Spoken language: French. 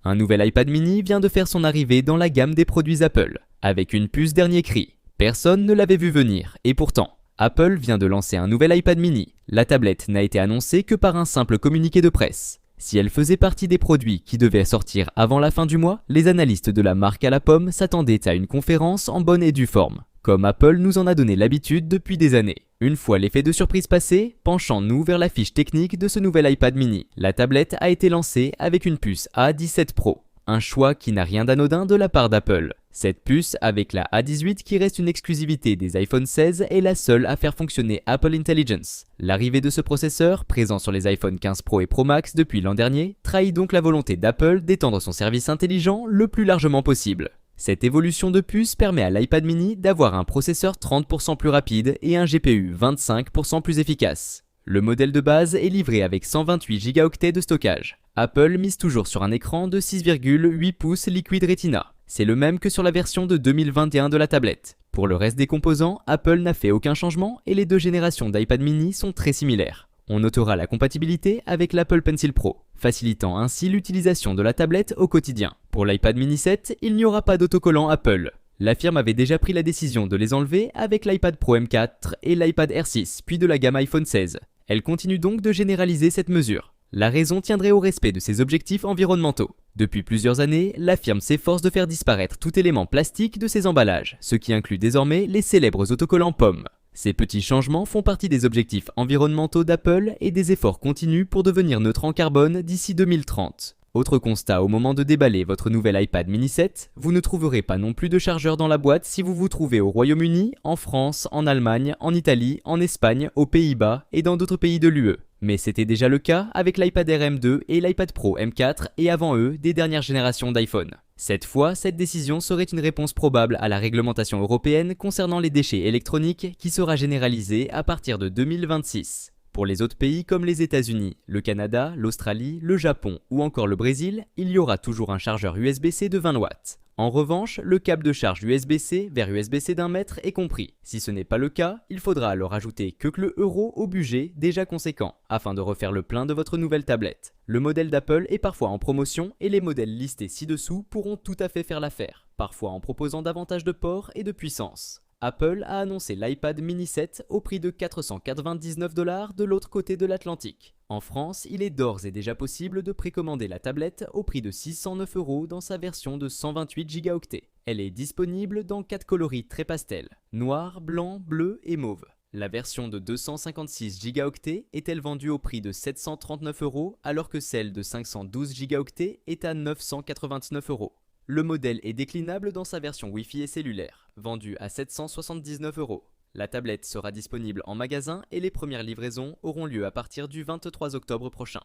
Un nouvel iPad mini vient de faire son arrivée dans la gamme des produits Apple, avec une puce dernier cri. Personne ne l'avait vu venir, et pourtant, Apple vient de lancer un nouvel iPad mini. La tablette n'a été annoncée que par un simple communiqué de presse. Si elle faisait partie des produits qui devaient sortir avant la fin du mois, les analystes de la marque à la pomme s'attendaient à une conférence en bonne et due forme, comme Apple nous en a donné l'habitude depuis des années. Une fois l'effet de surprise passé, penchons-nous vers la fiche technique de ce nouvel iPad mini. La tablette a été lancée avec une puce A17 Pro, un choix qui n'a rien d'anodin de la part d'Apple. Cette puce, avec la A18 qui reste une exclusivité des iPhone 16, est la seule à faire fonctionner Apple Intelligence. L'arrivée de ce processeur, présent sur les iPhone 15 Pro et Pro Max depuis l'an dernier, trahit donc la volonté d'Apple d'étendre son service intelligent le plus largement possible. Cette évolution de puce permet à l'iPad mini d'avoir un processeur 30% plus rapide et un GPU 25% plus efficace. Le modèle de base est livré avec 128 Go de stockage. Apple mise toujours sur un écran de 6,8 pouces Liquid Retina. C'est le même que sur la version de 2021 de la tablette. Pour le reste des composants, Apple n'a fait aucun changement et les deux générations d'iPad mini sont très similaires. On notera la compatibilité avec l'Apple Pencil Pro, facilitant ainsi l'utilisation de la tablette au quotidien. Pour l'iPad mini 7, il n'y aura pas d'autocollant Apple. La firme avait déjà pris la décision de les enlever avec l'iPad Pro M4 et l'iPad Air 6, puis de la gamme iPhone 16. Elle continue donc de généraliser cette mesure. La raison tiendrait au respect de ses objectifs environnementaux. Depuis plusieurs années, la firme s'efforce de faire disparaître tout élément plastique de ses emballages, ce qui inclut désormais les célèbres autocollants pommes. Ces petits changements font partie des objectifs environnementaux d'Apple et des efforts continus pour devenir neutre en carbone d'ici 2030. Autre constat au moment de déballer votre nouvel iPad mini 7, vous ne trouverez pas non plus de chargeur dans la boîte si vous vous trouvez au Royaume-Uni, en France, en Allemagne, en Italie, en Espagne, aux Pays-Bas et dans d'autres pays de l'UE. Mais c'était déjà le cas avec l'iPad Air M2 et l'iPad Pro M4 et avant eux des dernières générations d'iPhone. Cette fois, cette décision serait une réponse probable à la réglementation européenne concernant les déchets électroniques qui sera généralisée à partir de 2026. Pour les autres pays comme les États-Unis, le Canada, l'Australie, le Japon ou encore le Brésil, il y aura toujours un chargeur USB-C de 20 watts. En revanche, le câble de charge USB-C vers USB-C d'1 mètre est compris. Si ce n'est pas le cas, il faudra alors ajouter quelques euros au budget déjà conséquent, afin de refaire le plein de votre nouvelle tablette. Le modèle d'Apple est parfois en promotion et les modèles listés ci-dessous pourront tout à fait faire l'affaire, parfois en proposant davantage de ports et de puissance. Apple a annoncé l'iPad mini 7 au prix de 499 $ de l'autre côté de l'Atlantique. En France, il est d'ores et déjà possible de précommander la tablette au prix de 609 € dans sa version de 128 Go. Elle est disponible dans 4 coloris très pastel, noir, blanc, bleu et mauve. La version de 256 Go est-elle vendue au prix de 739 € alors que celle de 512 Go est à 999 €. Le modèle est déclinable dans sa version Wi-Fi et cellulaire, vendue à 779 €. La tablette sera disponible en magasin et les premières livraisons auront lieu à partir du 23 octobre prochain.